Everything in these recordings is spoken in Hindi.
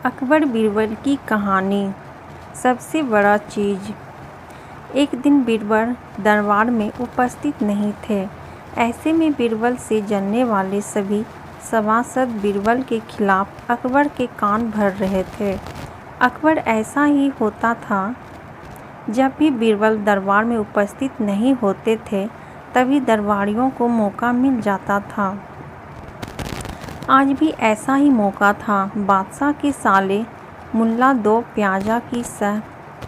अकबर बीरबल की कहानी। सबसे बड़ा चीज़। एक दिन बीरबल दरबार में उपस्थित नहीं थे। ऐसे में बीरबल से जलने वाले सभी सभासद बीरबल के खिलाफ अकबर के कान भर रहे थे। अकबर ऐसा ही होता था, जब भी बीरबल दरबार में उपस्थित नहीं होते थे तभी दरबारियों को मौका मिल जाता था। आज भी ऐसा ही मौका था। बादशाह के साले मुल्ला दो प्याजा की सह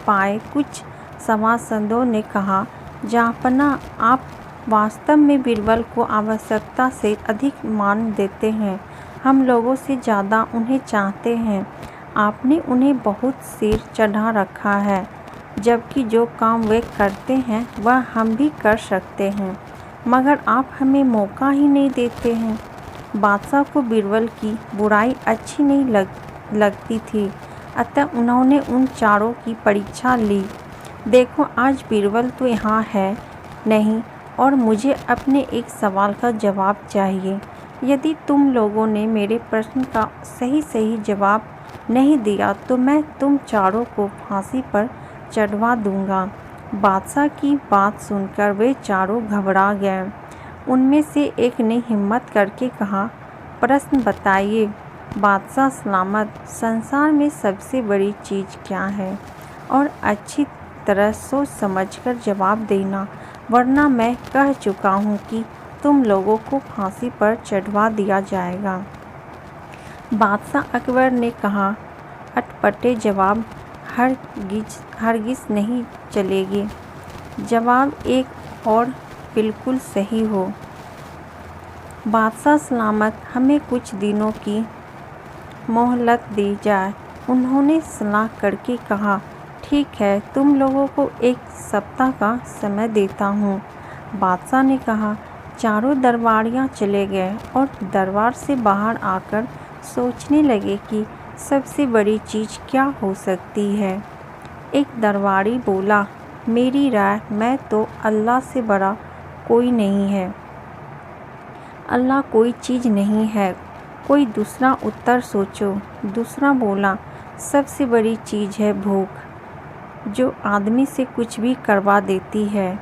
पाए कुछ सभासदों ने कहा, जहाँपना आप वास्तव में बीरबल को आवश्यकता से अधिक मान देते हैं। हम लोगों से ज़्यादा उन्हें चाहते हैं। आपने उन्हें बहुत सिर चढ़ा रखा है, जबकि जो काम वे करते हैं वह हम भी कर सकते हैं, मगर आप हमें मौका ही नहीं देते हैं। बादशाह को बीरबल की बुराई अच्छी नहीं लगती थी, अतः उन्होंने उन चारों की परीक्षा ली। देखो, आज बीरबल तो यहाँ है नहीं और मुझे अपने एक सवाल का जवाब चाहिए। यदि तुम लोगों ने मेरे प्रश्न का सही जवाब नहीं दिया तो मैं तुम चारों को फांसी पर चढ़वा दूंगा। बादशाह की बात सुनकर वे चारों घबरा गए। उनमें से एक ने हिम्मत करके कहा, प्रश्न बताइए बादशाह सलामत, संसार में सबसे बड़ी चीज़ क्या है? और अच्छी तरह सोच समझकर जवाब देना, वरना मैं कह चुका हूँ कि तुम लोगों को फांसी पर चढ़वा दिया जाएगा। बादशाह अकबर ने कहा, अटपटे जवाब हरगिज़ नहीं चलेगी। जवाब एक और बिल्कुल सही हो। बादशाह सलामत, हमें कुछ दिनों की मोहलत दी जाए। उन्होंने सलाह करके कहा, ठीक है, तुम लोगों को 1 सप्ताह का समय देता हूँ। बादशाह ने कहा। चारों दरबारियाँ चले गए और दरबार से बाहर आकर सोचने लगे कि सबसे बड़ी चीज़ क्या हो सकती है। एक दरबारी बोला, मेरी राय में तो अल्लाह से बड़ा कोई नहीं है। अल्लाह कोई चीज़ नहीं है। कोई दूसरा उत्तर सोचो। दूसरा बोला, सबसे बड़ी चीज़ है भूख, जो आदमी से कुछ भी करवा देती है।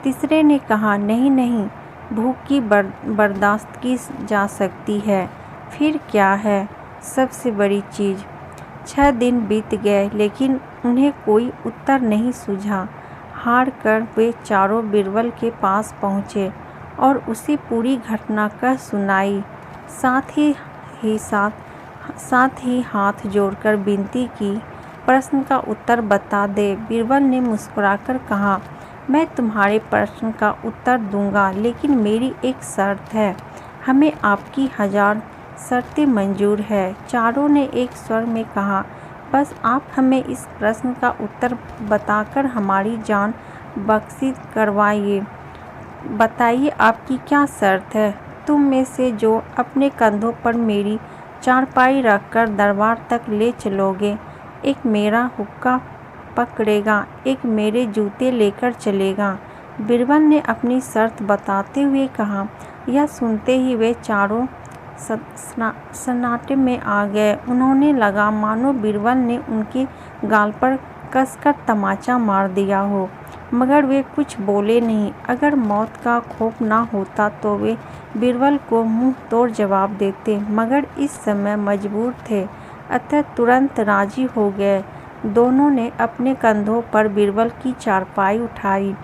तीसरे ने कहा, नहीं, भूख की बर्दाश्त की जा सकती है। फिर क्या है सबसे बड़ी चीज़? 6 दिन बीत गए लेकिन उन्हें कोई उत्तर नहीं सूझा। हार कर वे चारों बीरबल के पास पहुँचे और उसे पूरी घटना कह सुनाई। साथ ही हाथ जोड़कर विनती की, प्रश्न का उत्तर बता दे। बीरबल ने मुस्कुराकर कहा, मैं तुम्हारे प्रश्न का उत्तर दूंगा, लेकिन मेरी एक शर्त है। हमें आपकी 1000 शर्तें मंजूर है। चारों ने एक स्वर में कहा, बस आप हमें इस प्रश्न का उत्तर बताकर हमारी जान बख्शिश करवाइए। बताइए आपकी क्या शर्त है? तुम में से जो अपने कंधों पर मेरी चारपाई रखकर दरबार तक ले चलोगे, एक मेरा हुक्का पकड़ेगा, एक मेरे जूते लेकर चलेगा। बीरबल ने अपनी शर्त बताते हुए कहा। यह सुनते ही वे चारों सन्नाटे में आ गए। उन्होंने लगा मानो बीरबल ने उनके गाल पर कसकर तमाचा मार दिया हो, मगर वे कुछ बोले नहीं। अगर मौत का खौफ ना होता तो वे बीरबल को मुंह तोड़ जवाब देते, मगर इस समय मजबूर थे, अतः तुरंत राजी हो गए। दोनों ने अपने कंधों पर बीरबल की चारपाई उठाई,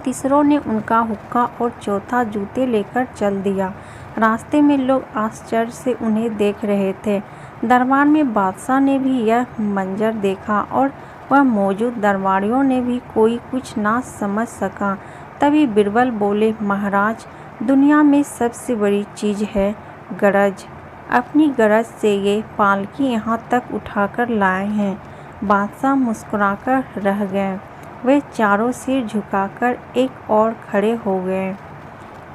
तीसरों ने उनका हुक्का और चौथा जूते लेकर चल दिया। रास्ते में लोग आश्चर्य से उन्हें देख रहे थे। दरबार में बादशाह ने भी यह मंजर देखा और वह मौजूद दरबारियों ने भी कोई कुछ ना समझ सका। तभी बीरबल बोले, महाराज, दुनिया में सबसे बड़ी चीज़ है गरज। अपनी गरज से ये पालकी यहाँ तक उठाकर लाए हैं। बादशाह मुस्कुराकर रह गए। वे चारों सिर झुकाकर एक और खड़े हो गए।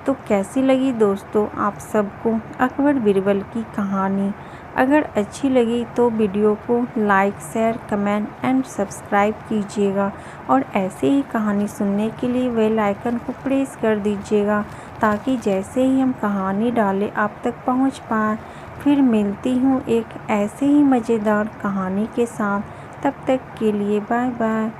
तो कैसी लगी दोस्तों आप सबको अकबर बीरबल की कहानी? अगर अच्छी लगी तो वीडियो को like, share, comment and subscribe कीजिएगा और ऐसे ही कहानी सुनने के लिए बेल आइकन को प्रेस कर दीजिएगा, ताकि जैसे ही हम कहानी डालें आप तक पहुंच पाए। फिर फिर मिलती हूँ एक ऐसे ही मज़ेदार कहानी के साथ। तब तक के लिए बाय बाय।